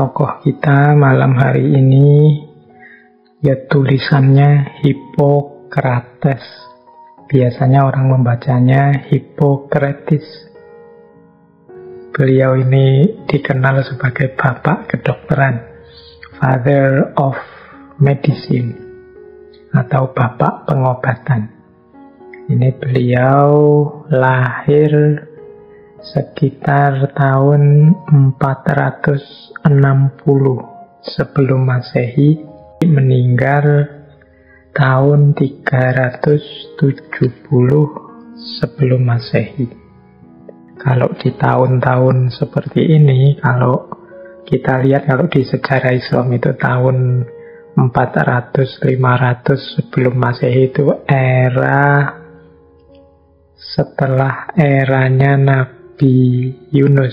tokoh kita malam hari ini, ya tulisannya Hippocrates. Biasanya orang membacanya Hippocrates. Beliau ini dikenal sebagai bapak kedokteran, Father of Medicine, atau bapak pengobatan. Ini beliau lahir sekitar tahun 460 sebelum Masehi, meninggal tahun 370 sebelum Masehi. Kalau di tahun-tahun seperti ini, kalau kita lihat kalau di sejarah Islam itu tahun 400-500 sebelum Masehi itu era setelah eranya Nabi Yunus,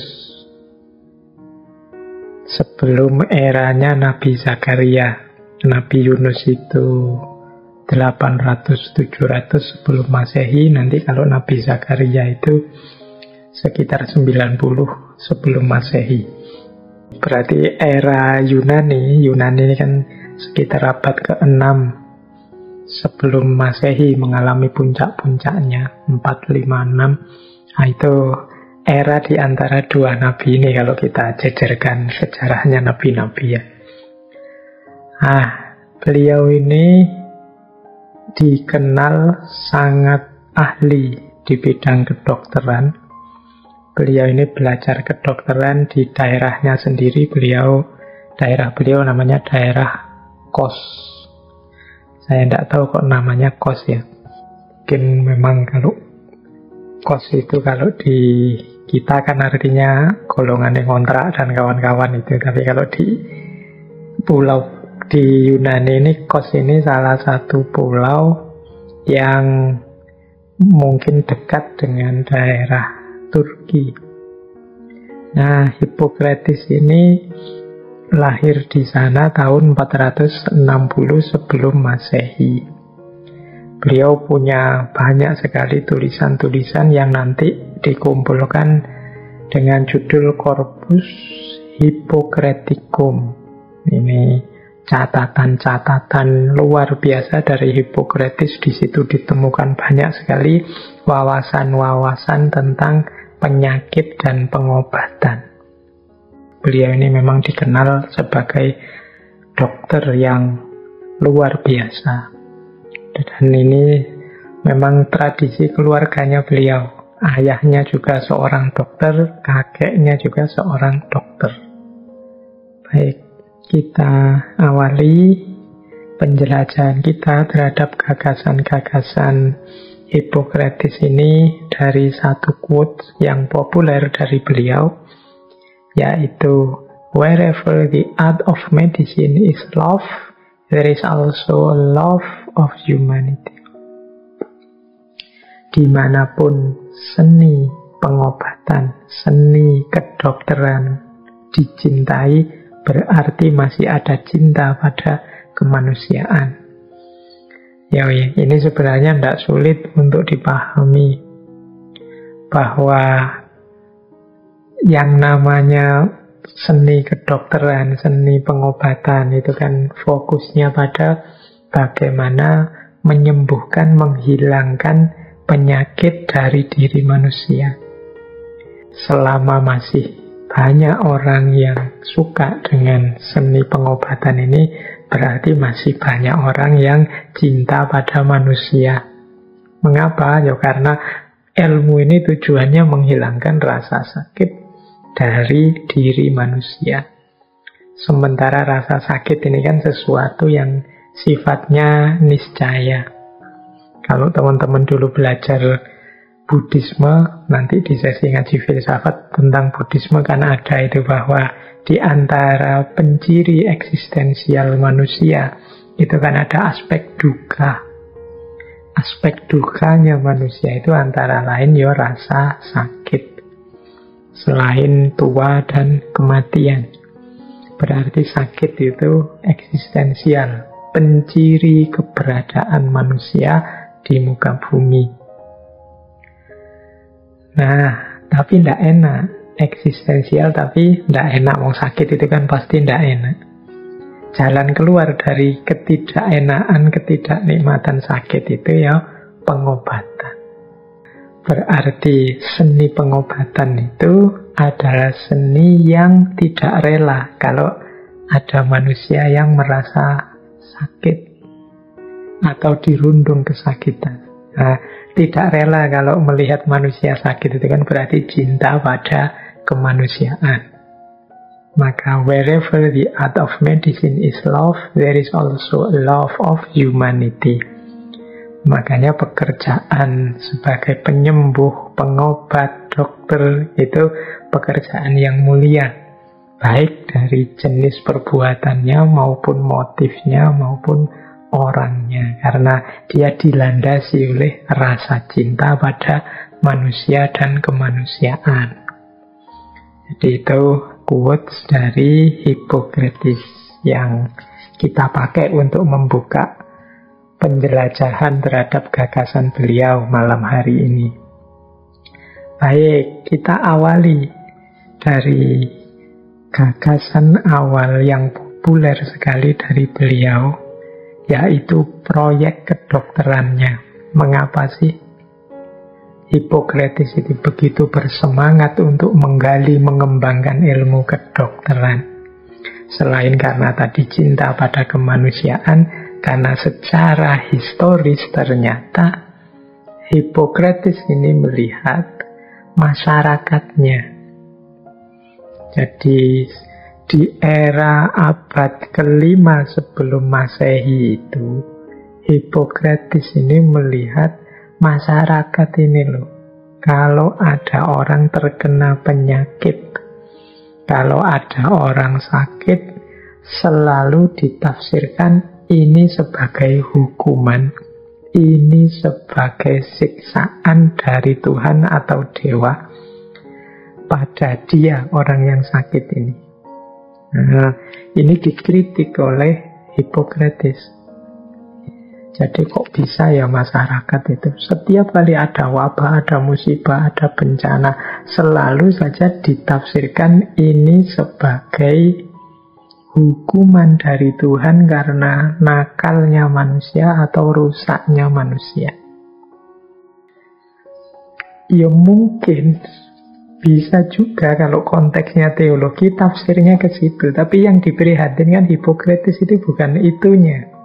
sebelum eranya Nabi Zakaria. Nabi Yunus itu 800-700 sebelum Masehi. Nanti kalau Nabi Zakaria itu sekitar 90 sebelum Masehi. Berarti era Yunani ini kan sekitar abad ke-6 sebelum Masehi mengalami puncak-puncaknya 456. Nah, itu era di antara dua nabi ini kalau kita jejerkan sejarahnya nabi-nabi ya. Beliau ini dikenal sangat ahli di bidang kedokteran. Beliau ini belajar kedokteran di daerahnya sendiri. Daerah beliau namanya daerah Kos. Saya tidak tahu kok namanya Kos ya. Mungkin memang kalau Kos itu kalau di kita kan artinya golongan yang kontrak dan kawan-kawan itu. Tapi kalau di pulau di Yunani ini, Kos ini salah satu pulau yang mungkin dekat dengan daerah Turki. Nah, Hippocrates ini lahir di sana tahun 460 sebelum Masehi. Beliau punya banyak sekali tulisan-tulisan yang nanti dikumpulkan dengan judul Corpus Hippocraticum. Ini catatan-catatan luar biasa dari Hippocrates. Di situ ditemukan banyak sekali wawasan-wawasan tentang penyakit dan pengobatan. Beliau ini memang dikenal sebagai dokter yang luar biasa. Dan ini memang tradisi keluarganya beliau. Ayahnya juga seorang dokter, kakeknya juga seorang dokter. Baik, kita awali penjelajahan kita terhadap gagasan-gagasan Hippocrates ini dari satu quote yang populer dari beliau, yaitu wherever the art of medicine is love, there is also a love of humanity. Dimanapun seni pengobatan, seni kedokteran dicintai, berarti masih ada cinta pada kemanusiaan. Ya, ini sebenarnya tidak sulit untuk dipahami bahwa yang namanya seni kedokteran, seni pengobatan itu kan fokusnya pada bagaimana menyembuhkan, menghilangkan penyakit dari diri manusia. Selama masih banyak orang yang suka dengan seni pengobatan ini, berarti masih banyak orang yang cinta pada manusia. Mengapa? Ya karena ilmu ini tujuannya menghilangkan rasa sakit dari diri manusia. Sementara rasa sakit ini kan sesuatu yang sifatnya niscaya. Kalau teman-teman dulu belajar Buddhisme, nanti di sesi ngaji filsafat tentang Buddhisme kan ada itu bahwa di antara penciri eksistensial manusia itu kan ada aspek duka. Aspek dukanya manusia itu antara lain ya rasa sakit. Selain tua dan kematian, berarti sakit itu eksistensial, penciri keberadaan manusia di muka bumi. Nah, tapi tidak enak eksistensial tapi tidak enak. Mau sakit itu kan pasti tidak enak. Jalan keluar dari ketidakenaan, ketidaknikmatan sakit itu ya pengobatan. Berarti seni pengobatan itu adalah seni yang tidak rela kalau ada manusia yang merasa sakit atau dirundung kesakitan. Nah, tidak rela kalau melihat manusia sakit itu kan berarti cinta pada kemanusiaan. Maka wherever the art of medicine is love, there is also a love of humanity. Makanya pekerjaan sebagai penyembuh, pengobat, dokter itu pekerjaan yang mulia. Baik dari jenis perbuatannya maupun motifnya maupun orangnya. Karena dia dilandasi oleh rasa cinta pada manusia dan kemanusiaan. Jadi itu quotes dari Hippocrates yang kita pakai untuk membuka penjelajahan terhadap gagasan beliau malam hari ini. Baik, kita awali dari gagasan awal yang populer sekali dari beliau, yaitu proyek kedokterannya. Mengapa sih Hippocrates itu begitu bersemangat untuk menggali, mengembangkan ilmu kedokteran? Selain karena tadi cinta pada kemanusiaan, karena secara historis ternyata Hippocrates ini melihat masyarakatnya. Jadi di era abad ke-5 sebelum Masehi itu, Hippocrates ini melihat masyarakat ini loh. Kalau ada orang terkena penyakit, kalau ada orang sakit, selalu ditafsirkan ini sebagai hukuman, ini sebagai siksaan dari Tuhan atau dewa pada dia, orang yang sakit ini. Nah, ini dikritik oleh Hippocrates. Jadi kok bisa ya masyarakat itu setiap kali ada wabah, ada musibah, ada bencana, selalu saja ditafsirkan ini sebagai hukuman dari Tuhan karena nakalnya manusia atau rusaknya manusia. Ya mungkin bisa juga kalau konteksnya teologi tafsirnya ke situ, tapi yang diprihatinkan Hippocrates itu bukan itunya.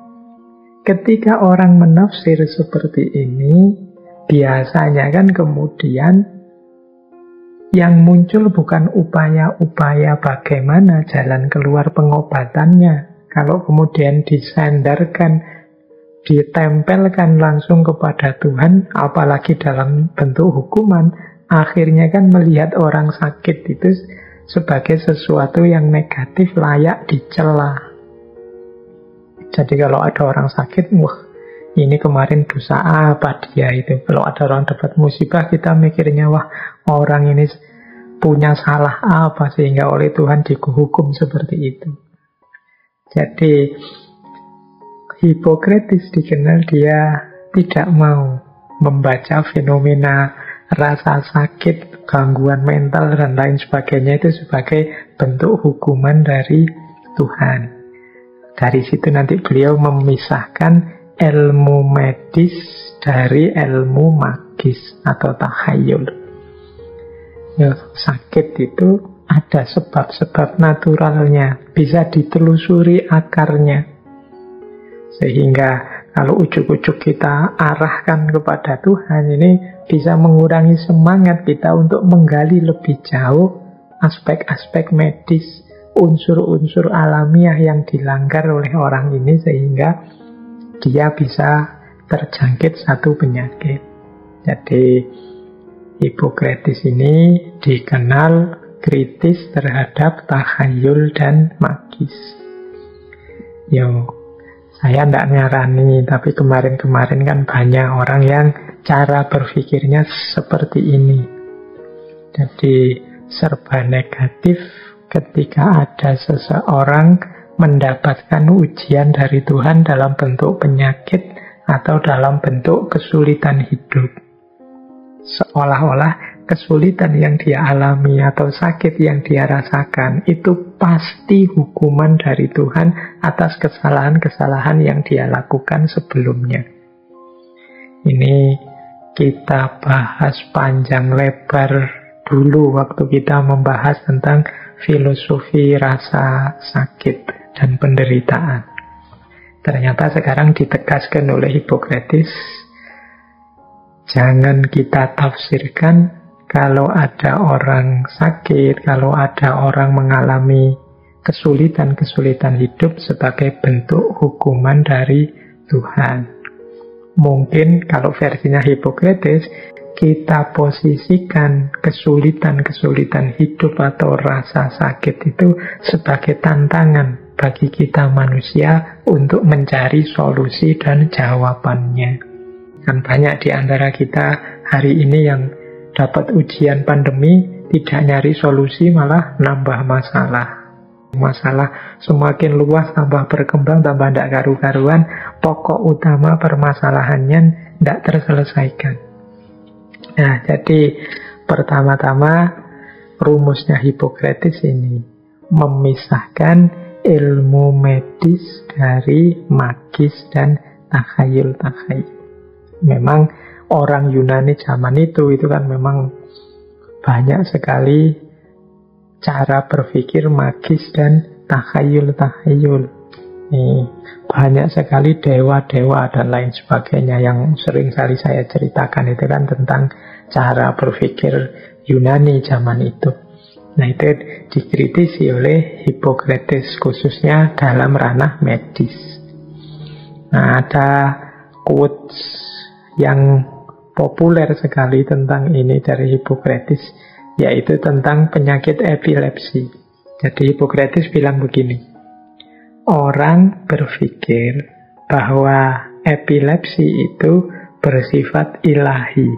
Ketika orang menafsir seperti ini, biasanya kan kemudian yang muncul bukan upaya-upaya bagaimana jalan keluar pengobatannya. Kalau kemudian disandarkan, ditempelkan langsung kepada Tuhan, apalagi dalam bentuk hukuman, akhirnya kan melihat orang sakit itu sebagai sesuatu yang negatif, layak dicela. Jadi kalau ada orang sakit, wah ini kemarin dosa apa dia itu. Kalau ada orang dapat musibah, kita mikirnya wah orang ini punya salah apa sehingga oleh Tuhan dihukum seperti itu. Jadi Hippocrates dikenal dia tidak mau membaca fenomena rasa sakit, gangguan mental dan lain sebagainya itu sebagai bentuk hukuman dari Tuhan. Dari situ nanti beliau memisahkan ilmu medis dari ilmu magis atau takhayul. Ya, sakit itu ada sebab-sebab naturalnya, bisa ditelusuri akarnya. Sehingga kalau ujuk-ujuk kita arahkan kepada Tuhan, ini bisa mengurangi semangat kita untuk menggali lebih jauh aspek-aspek medis, unsur-unsur alamiah yang dilanggar oleh orang ini sehingga dia bisa terjangkit satu penyakit. Jadi Hippocrates ini dikenal kritis terhadap takhayul dan magis. Saya tidak nyarani, tapi kemarin-kemarin kan banyak orang yang cara berpikirnya seperti ini. Jadi serba negatif ketika ada seseorang mendapatkan ujian dari Tuhan dalam bentuk penyakit atau dalam bentuk kesulitan hidup. Seolah-olah kesulitan yang dia alami atau sakit yang dia rasakan, itu pasti hukuman dari Tuhan atas kesalahan-kesalahan yang dia lakukan sebelumnya. Ini kita bahas panjang lebar dulu waktu kita membahas tentang filosofi rasa sakit dan penderitaan. Ternyata sekarang ditegaskan oleh Hippocrates, jangan kita tafsirkan kalau ada orang sakit, kalau ada orang mengalami kesulitan-kesulitan hidup sebagai bentuk hukuman dari Tuhan. Mungkin kalau versinya Hippocrates, kita posisikan kesulitan-kesulitan hidup atau rasa sakit itu sebagai tantangan bagi kita manusia untuk mencari solusi dan jawabannya. Kan banyak di antara kita hari ini yang dapat ujian pandemi, tidak nyari solusi, malah nambah masalah. Masalah semakin luas, tambah berkembang, tambah tidak karu-karuan. Pokok utama permasalahannya tidak terselesaikan. Nah, jadi pertama-tama rumusnya Hippocrates ini memisahkan ilmu medis dari magis dan takhayul-takhayul. Memang orang Yunani zaman itu kan memang banyak sekali cara berpikir magis dan takhayul-takhayul. Banyak sekali dewa-dewa dan lain sebagainya yang sering kali saya ceritakan itu kan tentang cara berpikir Yunani zaman itu. Nah, itu dikritisi oleh Hippocrates khususnya dalam ranah medis. Nah, ada quotes yang populer sekali tentang ini dari Hippocrates, yaitu tentang penyakit epilepsi. Jadi Hippocrates bilang begini, orang berpikir bahwa epilepsi itu bersifat ilahi.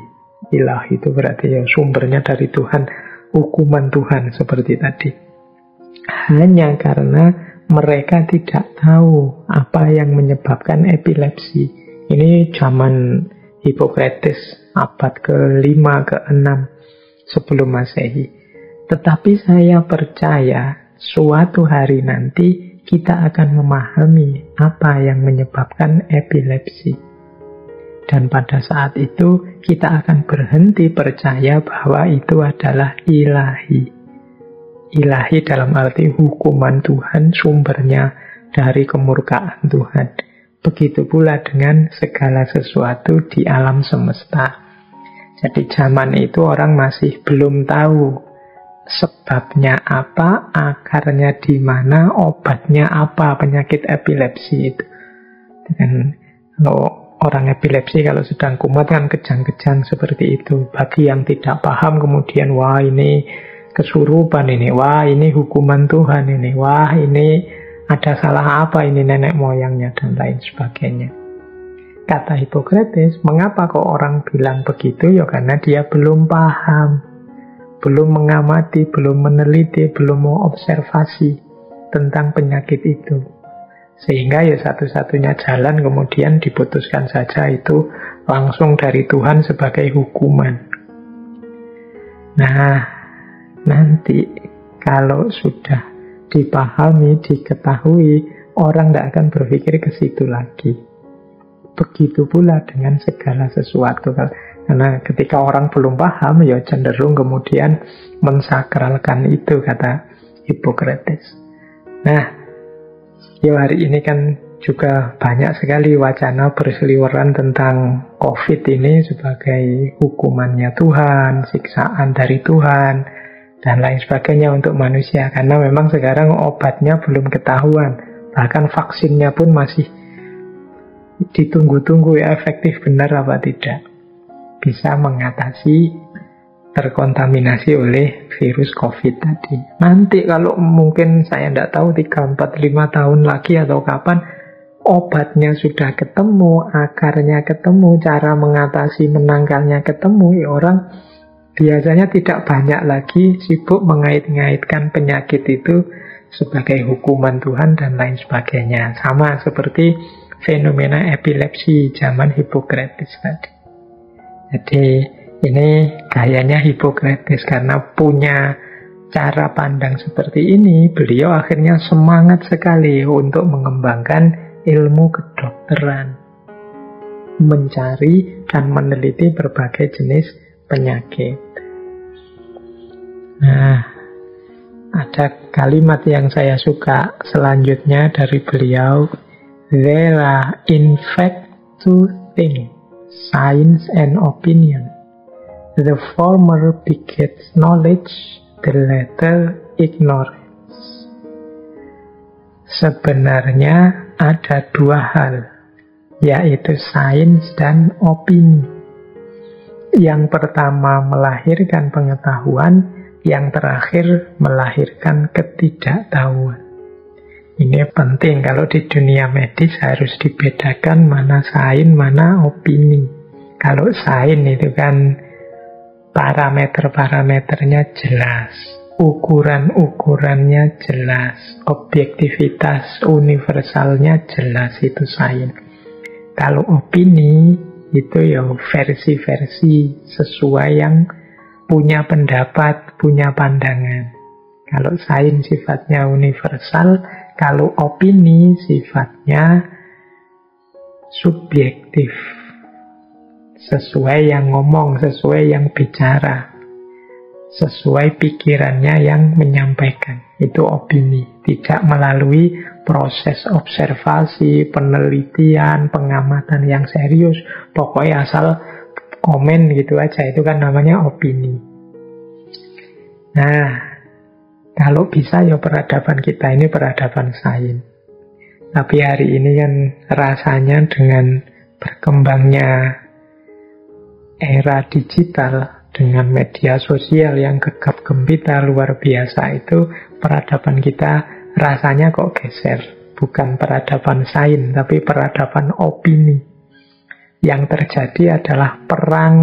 Ilahi itu berarti ya sumbernya dari Tuhan, hukuman Tuhan seperti tadi. Hanya karena mereka tidak tahu apa yang menyebabkan epilepsi. Ini zaman Hippocrates abad ke-5, ke-6 sebelum Masehi. Tetapi saya percaya suatu hari nanti kita akan memahami apa yang menyebabkan epilepsi. Dan pada saat itu kita akan berhenti percaya bahwa itu adalah ilahi. Ilahi dalam arti hukuman Tuhan, sumbernya dari kemurkaan Tuhan. Begitu pula dengan segala sesuatu di alam semesta. Jadi zaman itu orang masih belum tahu sebabnya apa, akarnya di mana, obatnya apa penyakit epilepsi itu. Dan kalau orang epilepsi kalau sedang kumat kan kejang-kejang seperti itu. Bagi yang tidak paham kemudian, wah ini kesurupan ini, wah ini hukuman Tuhan ini, wah ini ada salah apa ini nenek moyangnya dan lain sebagainya. Kata Hippocrates, mengapa kok orang bilang begitu? Ya karena dia belum paham, belum mengamati, belum meneliti, belum mengobservasi tentang penyakit itu. Sehingga ya satu-satunya jalan kemudian diputuskan saja itu langsung dari Tuhan sebagai hukuman. Nah, nanti kalau sudah dipahami, diketahui, orang tidak akan berpikir ke situ lagi. Begitu pula dengan segala sesuatu. Karena ketika orang belum paham, ya cenderung kemudian mensakralkan itu, kata Hippocrates. Nah, ya hari ini kan juga banyak sekali wacana berseliweran tentang COVID ini sebagai hukumannya Tuhan, siksaan dari Tuhan, dan lain sebagainya untuk manusia. Karena memang sekarang obatnya belum ketahuan. Bahkan vaksinnya pun masih ditunggu-tunggu ya efektif benar apa tidak. Bisa mengatasi terkontaminasi oleh virus COVID tadi. Nanti kalau mungkin saya tidak tahu 3, 4, 5 tahun lagi atau kapan, obatnya sudah ketemu, akarnya ketemu, cara mengatasi menangkalnya ketemu, ya orang biasanya tidak banyak lagi sibuk mengait-ngaitkan penyakit itu sebagai hukuman Tuhan dan lain sebagainya. Sama seperti fenomena epilepsi zaman Hippocrates tadi. Jadi Ini gayanya Hippocrates, karena punya cara pandang seperti ini, beliau akhirnya semangat sekali untuk mengembangkan ilmu kedokteran, mencari dan meneliti berbagai jenis penyakit. Nah, ada kalimat yang saya suka selanjutnya dari beliau. There are in fact two things, science and opinion. The former begets knowledge, the latter ignorance. Sebenarnya ada dua hal, yaitu sains dan opini. Yang pertama melahirkan pengetahuan, yang terakhir melahirkan ketidaktahuan. Ini penting, kalau di dunia medis harus dibedakan mana sains, mana opini. Kalau sains itu kan parameter-parameternya jelas, ukuran-ukurannya jelas, objektivitas universalnya jelas, itu sains. Kalau opini itu ya versi-versi sesuai yang punya pendapat, punya pandangan. Kalau sains sifatnya universal, kalau opini sifatnya subjektif. Sesuai yang ngomong, sesuai yang bicara, sesuai pikirannya yang menyampaikan. Itu opini. Tidak melalui proses observasi, penelitian, pengamatan yang serius. Pokoknya asal komen gitu aja, itu kan namanya opini. Nah, kalau bisa ya peradaban kita ini peradaban sains. Tapi hari ini kan rasanya dengan berkembangnya era digital, dengan media sosial yang gegap gempita luar biasa, itu peradaban kita rasanya kok geser. Bukan peradaban sains, tapi peradaban opini. Yang terjadi adalah perang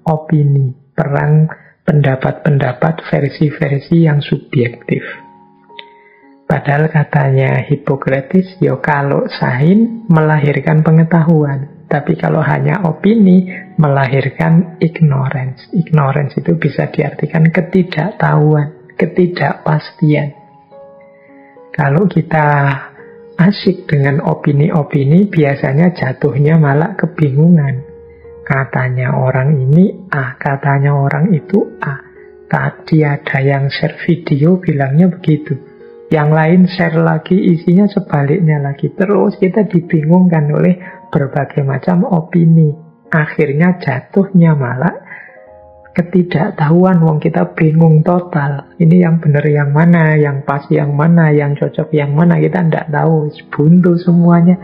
opini, perang pendapat-pendapat, versi-versi yang subjektif. Padahal katanya Hippocrates, ya kalau sains melahirkan pengetahuan, tapi kalau hanya opini melahirkan ignorance. Ignorance itu bisa diartikan ketidaktahuan, ketidakpastian. Kalau kita asik dengan opini-opini, biasanya jatuhnya malah kebingungan. Katanya orang ini A, katanya orang itu A. Tadi ada yang share video bilangnya begitu, yang lain share lagi isinya sebaliknya lagi. Terus kita dibingungkan oleh berbagai macam opini. Akhirnya jatuhnya malah ketidaktahuan. Wong kita bingung total. Ini yang benar yang mana, yang pas yang mana, yang cocok yang mana, kita tidak tahu. Buntu semuanya.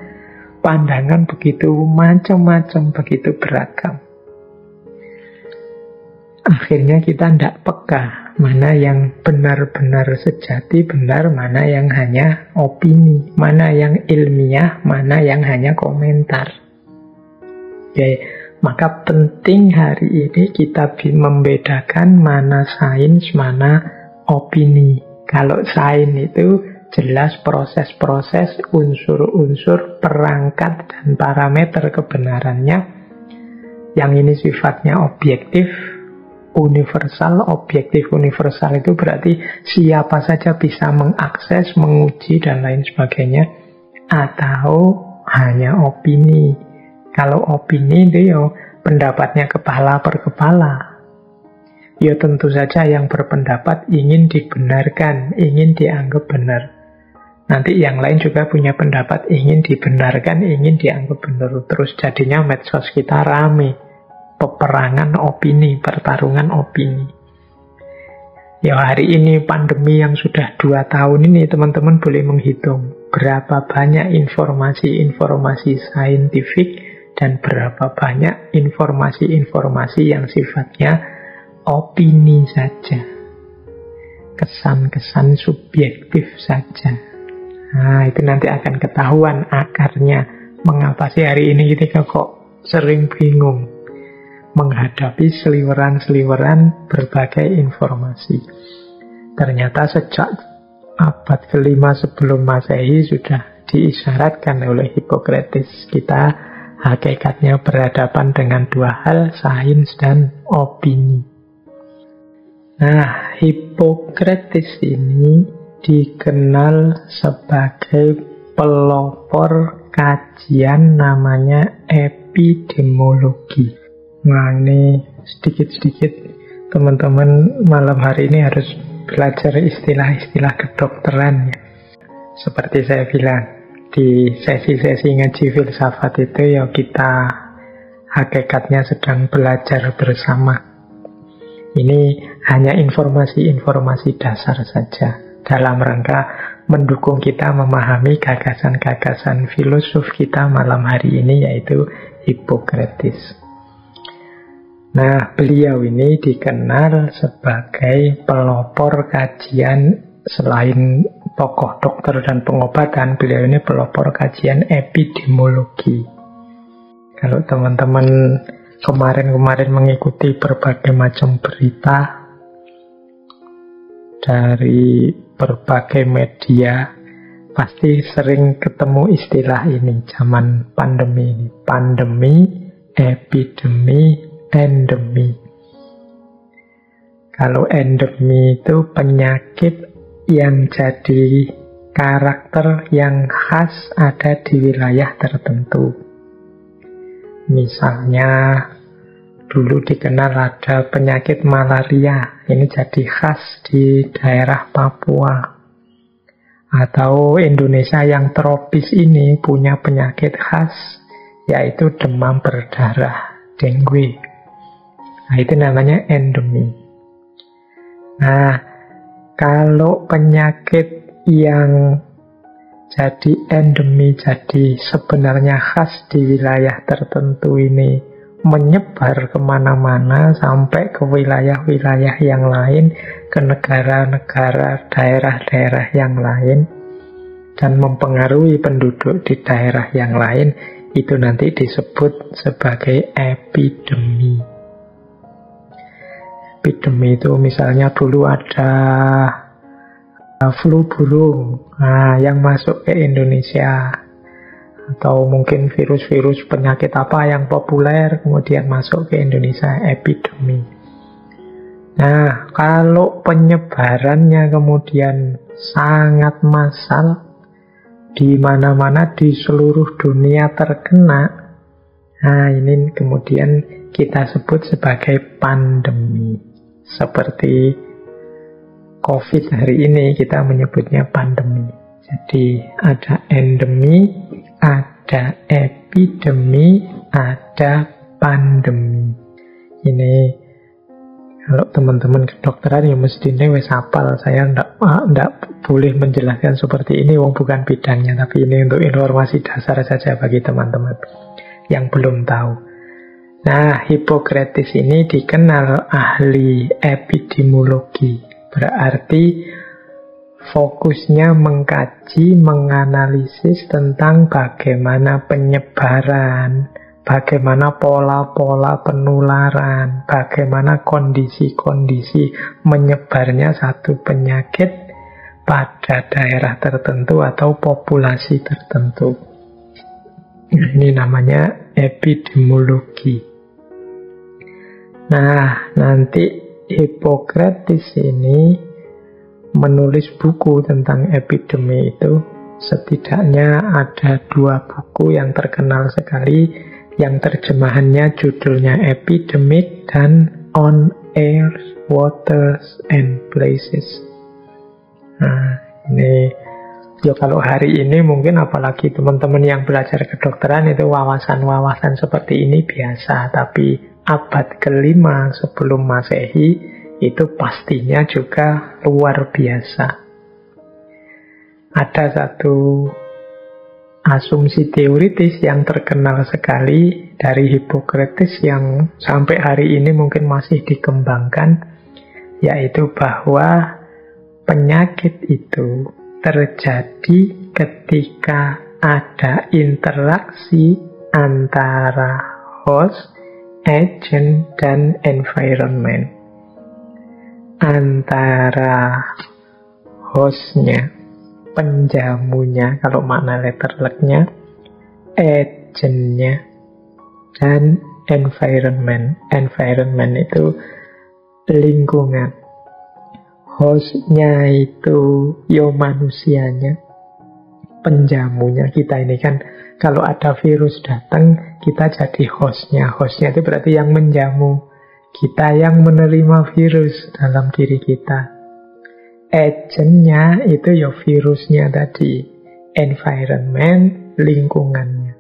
Pandangan begitu macam-macam, begitu beragam. Akhirnya kita tidak peka mana yang benar-benar sejati benar, mana yang hanya opini, mana yang ilmiah, mana yang hanya komentar. Oke, maka penting hari ini kita membedakan mana sains, mana opini. Kalau sains itu jelas proses-proses, unsur-unsur, perangkat, dan parameter kebenarannya. Yang ini sifatnya objektif, universal. Objektif universal itu berarti siapa saja bisa mengakses, menguji, dan lain sebagainya. Atau hanya opini. Kalau opini itu ya pendapatnya kepala per kepala. Ya tentu saja yang berpendapat ingin dibenarkan, ingin dianggap benar. Nanti yang lain juga punya pendapat, ingin dibenarkan, ingin dianggap benar. Terus jadinya medsos kita rame. Peperangan opini, pertarungan opini. Ya hari ini pandemi yang sudah 2 tahun ini, teman-teman boleh menghitung berapa banyak informasi-informasi saintifik dan berapa banyak informasi-informasi yang sifatnya opini saja. Kesan-kesan subjektif saja. Nah, itu nanti akan ketahuan akarnya. Mengapa sih hari ini kita kok sering bingung menghadapi seliweran-seliweran berbagai informasi. Ternyata sejak abad ke-5 sebelum Masehi sudah diisyaratkan oleh Hippocrates. Kita hakikatnya berhadapan dengan dua hal, sains dan opini. Nah, Hippocrates ini dikenal sebagai pelopor kajian namanya epidemiologi. Nah, ini sedikit-sedikit teman-teman malam hari ini harus belajar istilah-istilah kedokteran ya. Seperti saya bilang, di sesi-sesi ngaji filsafat itu ya kita hakikatnya sedang belajar bersama. Ini hanya informasi-informasi dasar saja dalam rangka mendukung kita memahami gagasan-gagasan filosof kita malam hari ini, yaitu Hippocrates. Nah, beliau ini dikenal sebagai pelopor kajian, selain tokoh dokter dan pengobatan, beliau ini pelopor kajian epidemiologi. Kalau teman-teman kemarin-kemarin mengikuti berbagai macam berita dari berbagai media, pasti sering ketemu istilah ini zaman pandemi ini. Pandemi, epidemi, endemi. Kalau endemi itu penyakit yang jadi karakter yang khas ada di wilayah tertentu. Misalnya dulu dikenal ada penyakit malaria, ini jadi khas di daerah Papua. Atau Indonesia yang tropis ini punya penyakit khas, yaitu demam berdarah, dengue. Nah, itu namanya endemi. Nah, kalau penyakit yang jadi endemi, jadi sebenarnya khas di wilayah tertentu ini menyebar kemana-mana sampai ke wilayah-wilayah yang lain, ke negara-negara, daerah-daerah yang lain, dan mempengaruhi penduduk di daerah yang lain, itu nanti disebut sebagai epidemi. Epidemi itu misalnya dulu ada flu burung, yang masuk ke Indonesia, atau mungkin virus-virus penyakit apa yang populer kemudian masuk ke Indonesia, epidemi. Nah, kalau penyebarannya kemudian sangat massal, di mana-mana di seluruh dunia terkena, nah ini kemudian kita sebut sebagai pandemi. Seperti COVID hari ini kita menyebutnya pandemi. Jadi ada endemi, ada epidemi, ada pandemi. Ini kalau teman-teman kedokteran ya mestinya wis hafal. Saya ndak boleh menjelaskan seperti ini, wong bukan bidangnya. Tapi ini untuk informasi dasar saja bagi teman-teman yang belum tahu. Nah, Hippocrates ini dikenal ahli epidemiologi. Berarti fokusnya mengkaji, menganalisis tentang bagaimana penyebaran, bagaimana pola-pola penularan, bagaimana kondisi-kondisi menyebarnya satu penyakit pada daerah tertentu atau populasi tertentu. Ini namanya epidemiologi. Nah, nanti Hippocrates ini menulis buku tentang epidemi itu. Setidaknya ada 2 buku yang terkenal sekali, yang terjemahannya judulnya Epidemic dan On Air, Waters and Places. Nah, ini ya kalau hari ini mungkin apalagi teman-teman yang belajar kedokteran itu wawasan-wawasan seperti ini biasa, tapi abad ke-5 sebelum Masehi itu pastinya juga luar biasa. Ada satu asumsi teoritis yang terkenal sekali dari Hippocrates yang sampai hari ini mungkin masih dikembangkan, yaitu bahwa penyakit itu terjadi ketika ada interaksi antara host, agent, dan environment. Antara hostnya, penjamunya, kalau makna letter luck-nya, agentnya, dan environment. Environment itu lingkungan. Hostnya itu manusianya, penjamunya. Kita ini kan kalau ada virus datang, kita jadi hostnya. Hostnya itu berarti yang menjamu. Kita yang menerima virus dalam diri kita. Agentnya itu virusnya tadi. Environment, lingkungannya.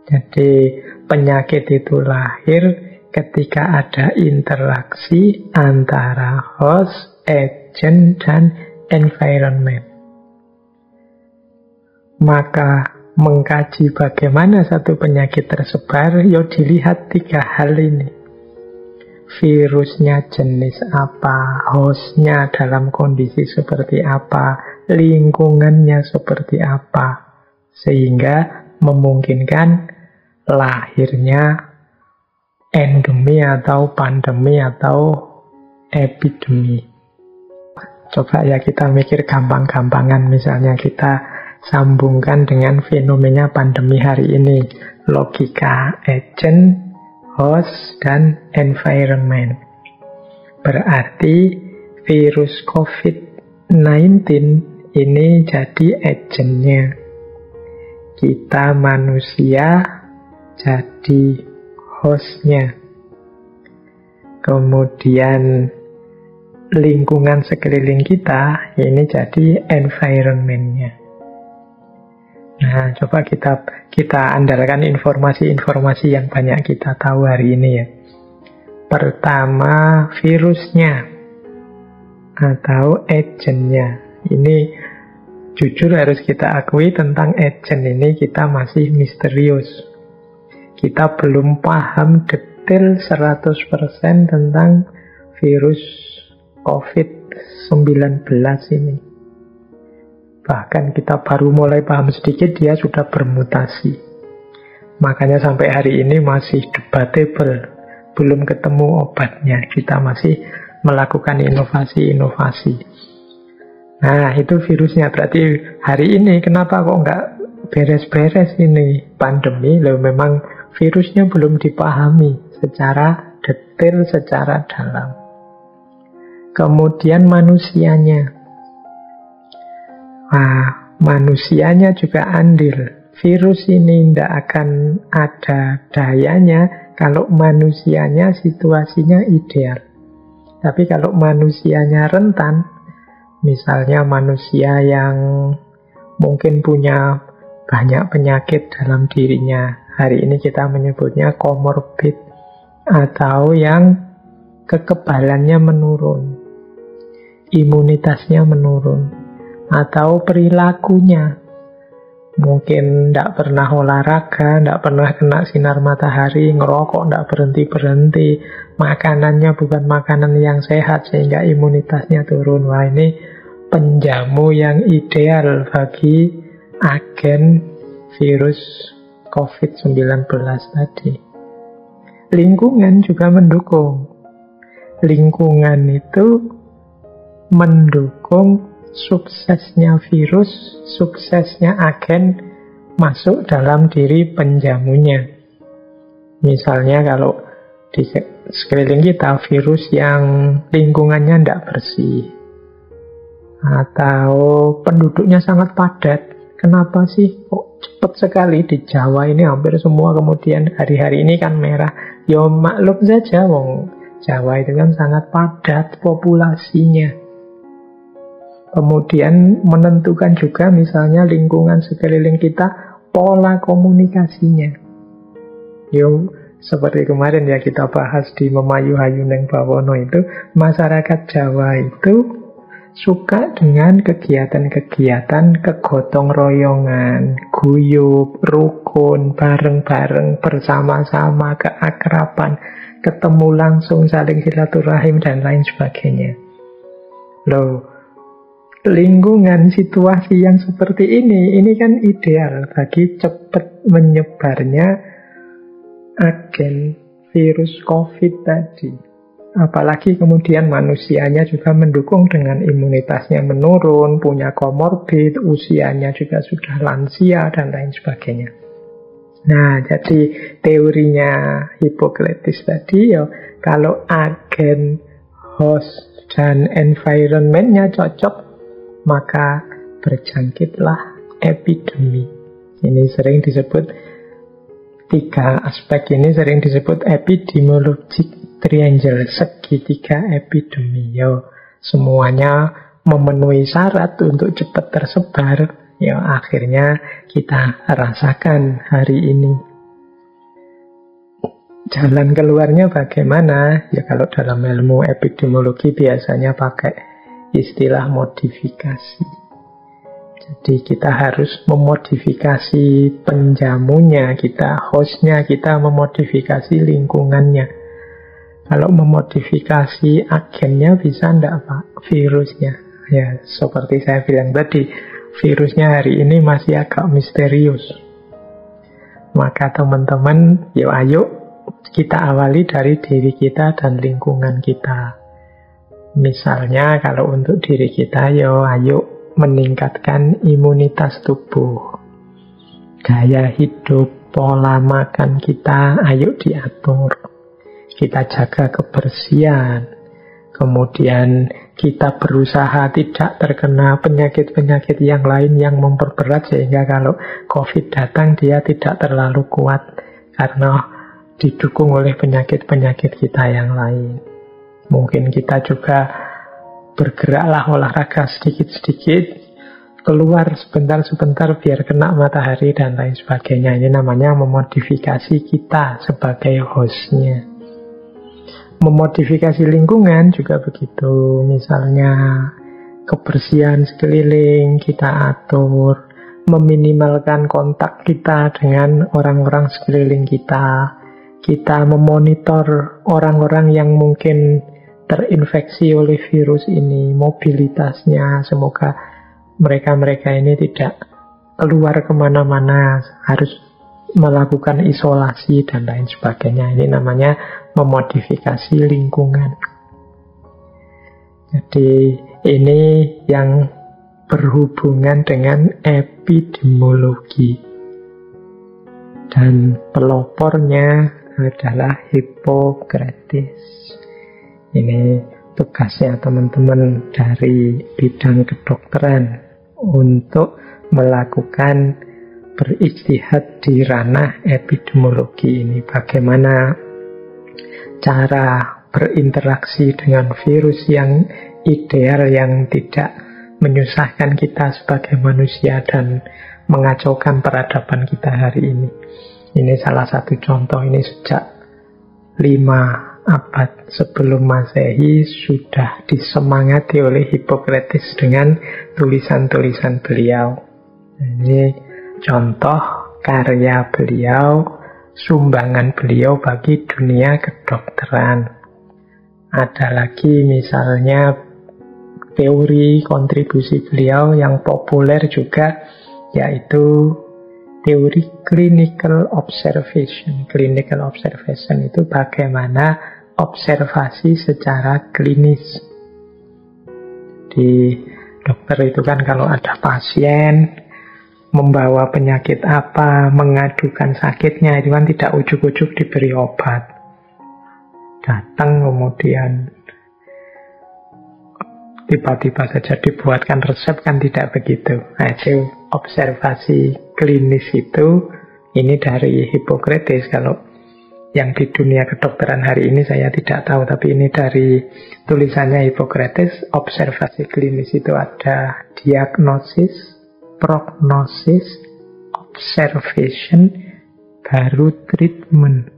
Jadi penyakit itu lahir ketika ada interaksi antara host, agent, dan environment. Maka mengkaji bagaimana satu penyakit tersebar, dilihat 3 hal ini. Virusnya jenis apa, hostnya dalam kondisi seperti apa, lingkungannya seperti apa, sehingga memungkinkan lahirnya endemi atau pandemi atau epidemi. Coba ya kita mikir gampang-gampangan, misalnya kita sambungkan dengan fenomena pandemi hari ini. Logika agent, host, dan environment. Berarti virus COVID-19 ini jadi agentnya. Kita manusia jadi hostnya. Kemudian lingkungan sekeliling kita ini jadi environment-nya. Nah, coba kita andalkan informasi-informasi yang banyak kita tahu hari ini ya. Pertama, virusnya atau agentnya. Ini jujur harus kita akui, tentang agent ini kita masih misterius. Kita belum paham detail 100% tentang virus COVID-19 ini. Bahkan kita baru mulai paham sedikit, dia sudah bermutasi. Makanya sampai hari ini masih debatable. Belum ketemu obatnya. Kita masih melakukan inovasi-inovasi. Nah, itu virusnya. Berarti hari ini kenapa kok nggak beres-beres ini pandemi? Loh, memang virusnya belum dipahami secara detail, secara dalam. Kemudian manusianya. Nah, manusianya juga andil. Virus ini tidak akan ada dayanya kalau manusianya situasinya ideal. Tapi kalau manusianya rentan, misalnya manusia yang mungkin punya banyak penyakit dalam dirinya, hari ini kita menyebutnya komorbid, atau yang kekebalannya menurun, imunitasnya menurun, atau perilakunya mungkin tidak pernah olahraga, tidak pernah kena sinar matahari, ngerokok tidak berhenti-berhenti, makanannya bukan makanan yang sehat sehingga imunitasnya turun. Wah, ini penjamu yang ideal bagi agen virus COVID-19 tadi. Lingkungan juga mendukung. Lingkungan itu mendukung suksesnya virus, suksesnya agen masuk dalam diri penjamunya. Misalnya kalau di sekeliling kita virus yang lingkungannya tidak bersih, atau penduduknya sangat padat. Kenapa sih kok cepat sekali di Jawa ini hampir semua, kemudian hari-hari ini kan merah? Ya maklum saja, wong Jawa itu kan sangat padat populasinya. Kemudian menentukan juga misalnya lingkungan sekeliling kita, pola komunikasinya. Yo, seperti kemarin ya kita bahas di Memayu-hayu Neng Bawono itu, masyarakat Jawa itu suka dengan kegiatan-kegiatan kegotong royongan, guyub, rukun, bareng-bareng, bersama-sama, keakraban, ketemu langsung, saling silaturahim, dan lain sebagainya. Loh, lingkungan situasi yang seperti ini kan ideal bagi cepat menyebarnya agen virus COVID tadi. Apalagi kemudian manusianya juga mendukung dengan imunitasnya menurun, punya komorbid, usianya juga sudah lansia, dan lain sebagainya. Nah, jadi teorinya Hippocrates tadi ya, kalau agen, host, dan environmentnya cocok, maka berjangkitlah epidemi. Ini sering disebut, tiga aspek ini sering disebut epidemiologic triangle, segitiga epidemi. Yo, semuanya memenuhi syarat untuk cepat tersebar. Ya, akhirnya kita rasakan hari ini. Jalan keluarnya bagaimana? Ya, kalau dalam ilmu epidemiologi biasanya pakai istilah modifikasi. Jadi kita harus memodifikasi penjamunya, kita hostnya, kita memodifikasi lingkungannya. Kalau memodifikasi agennya bisa enggak Pak? Virusnya. Ya, seperti saya bilang tadi, virusnya hari ini masih agak misterius. Maka teman-teman, yuk ayo kita awali dari diri kita dan lingkungan kita. Misalnya kalau untuk diri kita, yuk ayo meningkatkan imunitas tubuh. Gaya hidup, pola makan kita, ayo diatur. Kita jaga kebersihan. Kemudian kita berusaha tidak terkena penyakit-penyakit yang lain yang memperberat, sehingga kalau COVID datang dia tidak terlalu kuat karena didukung oleh penyakit-penyakit kita yang lain. Mungkin kita juga bergeraklah olahraga sedikit-sedikit, keluar sebentar-sebentar biar kena matahari dan lain sebagainya. Ini namanya memodifikasi kita sebagai hostnya. Memodifikasi lingkungan juga begitu. Misalnya kebersihan sekeliling kita atur, meminimalkan kontak kita dengan orang-orang sekeliling kita. Kita memonitor orang-orang yang mungkin terinfeksi oleh virus ini, mobilitasnya. Semoga mereka-mereka ini tidak keluar kemana-mana, harus melakukan isolasi dan lain sebagainya. Ini namanya memodifikasi lingkungan. Jadi ini yang berhubungan dengan epidemiologi. Dan pelopornya adalah Hippocrates. Ini tugasnya teman-teman dari bidang kedokteran untuk melakukan berijtihad di ranah epidemiologi ini. Bagaimana cara berinteraksi dengan virus yang ideal, yang tidak menyusahkan kita sebagai manusia dan mengacaukan peradaban kita hari ini. Ini salah satu contoh. Ini sejak 5 abad sebelum Masehi sudah disemangati oleh Hippocrates dengan tulisan-tulisan beliau. Ini contoh karya beliau, sumbangan beliau bagi dunia kedokteran. Ada lagi misalnya teori kontribusi beliau yang populer juga, yaitu teori clinical observation. Clinical observation itu bagaimana observasi secara klinis. Di dokter itu kan kalau ada pasien membawa penyakit apa, mengadukan sakitnya, itu kan tidak ujuk-ujuk diberi obat. Datang kemudian tiba-tiba saja dibuatkan resep, kan tidak begitu. Nah, itu observasi klinis itu, ini dari Hippocrates. Kalau yang di dunia kedokteran hari ini saya tidak tahu, tapi ini dari tulisannya Hippocrates. Observasi klinis itu ada diagnosis, prognosis, observation, baru treatment.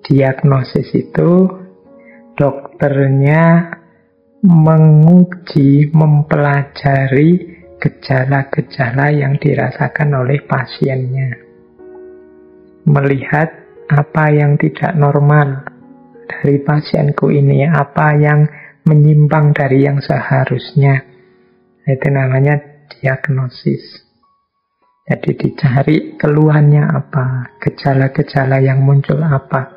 Diagnosis itu dokternya menguji, mempelajari gejala-gejala yang dirasakan oleh pasiennya. Melihat apa yang tidak normal dari pasienku ini, apa yang menyimpang dari yang seharusnya. Itu namanya diagnosis. Jadi dicari keluhannya apa, gejala-gejala yang muncul apa.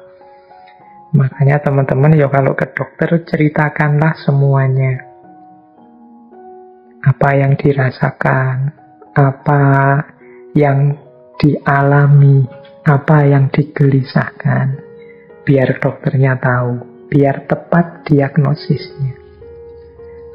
Makanya teman-teman, ya kalau ke dokter ceritakanlah semuanya. Apa yang dirasakan, apa yang dialami apa yang digelisahkan, biar dokternya tahu, biar tepat diagnosisnya.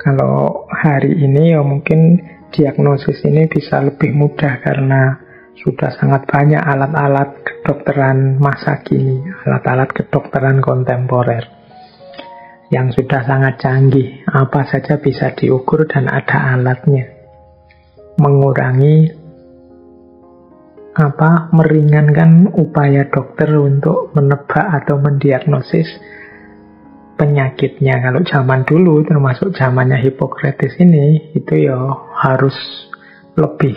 Kalau hari ini ya mungkin diagnosis ini bisa lebih mudah karena sudah sangat banyak alat-alat kedokteran masa kini, alat-alat kedokteran kontemporer yang sudah sangat canggih. Apa saja bisa diukur dan ada alatnya. Mengurangi meringankan upaya dokter untuk menebak atau mendiagnosis penyakitnya. Kalau zaman dulu, termasuk zamannya Hippocrates ini, itu ya harus lebih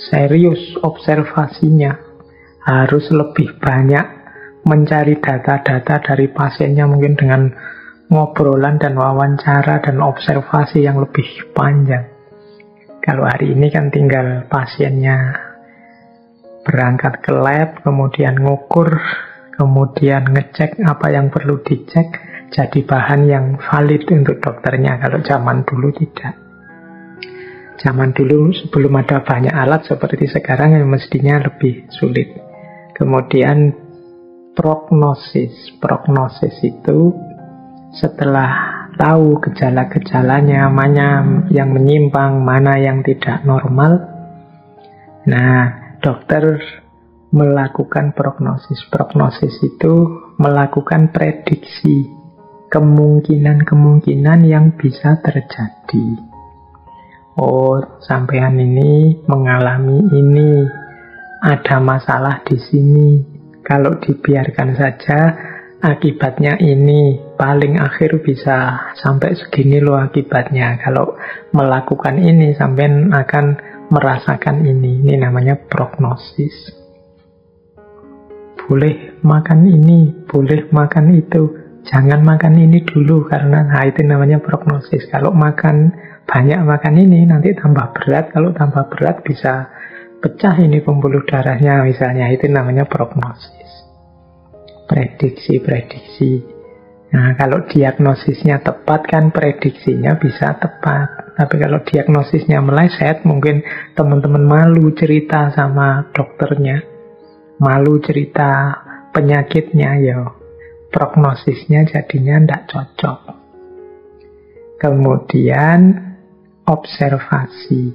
serius observasinya, harus lebih banyak mencari data-data dari pasiennya, mungkin dengan ngobrolan dan wawancara dan observasi yang lebih panjang. Kalau hari ini kan tinggal pasiennya berangkat ke lab, kemudian ngukur, kemudian ngecek apa yang perlu dicek, jadi bahan yang valid untuk dokternya. Kalau zaman dulu tidak. Zaman dulu sebelum ada banyak alat seperti sekarang yang mestinya lebih sulit. Kemudian prognosis. Prognosis itu setelah tahu gejala-gejalanya, mana yang menyimpang, mana yang tidak normal, nah dokter melakukan prognosis. Prognosis itu melakukan prediksi kemungkinan-kemungkinan yang bisa terjadi. Oh, sampean ini mengalami ini, ada masalah di sini. Kalau dibiarkan saja, akibatnya ini. Paling akhir bisa sampai segini loh akibatnya. Kalau melakukan ini, sampean akan merasakan ini. Ini namanya prognosis. Boleh makan ini, boleh makan itu. Jangan makan ini dulu karena itu namanya prognosis. Kalau banyak makan ini nanti tambah berat. Kalau tambah berat bisa pecah ini pembuluh darahnya misalnya. Itu namanya prognosis. Prediksi. Nah, kalau diagnosisnya tepat kan prediksinya bisa tepat. Tapi kalau diagnosisnya meleset, mungkin teman-teman malu cerita sama dokternya, malu cerita penyakitnya, ya prognosisnya jadinya tidak cocok. Kemudian observasi.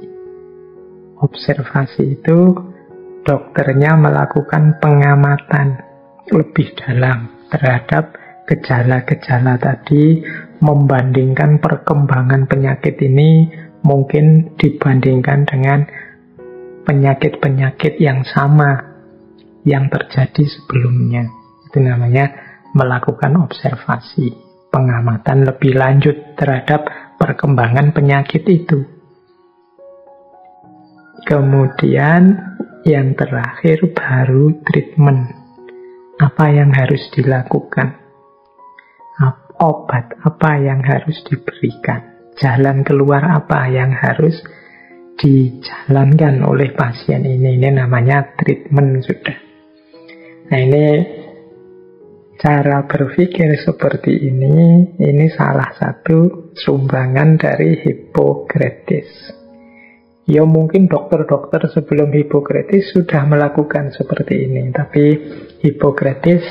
Observasi itu dokternya melakukan pengamatan lebih dalam terhadap gejala-gejala tadi, membandingkan perkembangan penyakit ini mungkin dibandingkan dengan penyakit-penyakit yang sama yang terjadi sebelumnya. Itu namanya melakukan observasi, pengamatan lebih lanjut terhadap perkembangan penyakit itu. Kemudian yang terakhir baru treatment. Apa yang harus dilakukan? Obat apa yang harus diberikan? Jalan keluar apa yang harus dijalankan oleh pasien ini? Ini namanya treatment sudah. Nah, ini cara berpikir seperti ini salah satu sumbangan dari Hippocrates. Ya mungkin dokter-dokter sebelum Hippocrates sudah melakukan seperti ini, tapi Hippocrates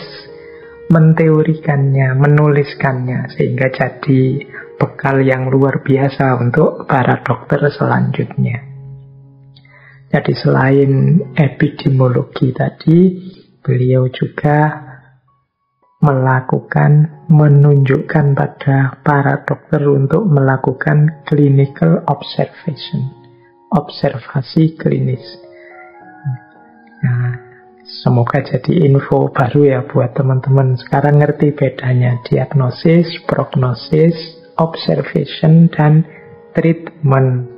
menteorikannya, menuliskannya, sehingga jadi bekal yang luar biasa untuk para dokter selanjutnya. Jadi selain epidemiologi tadi, beliau juga menunjukkan pada para dokter untuk melakukan clinical observation, observasi klinis. Nah, semoga jadi info baru ya buat teman-teman. Sekarang ngerti bedanya diagnosis, prognosis, observation, dan treatment.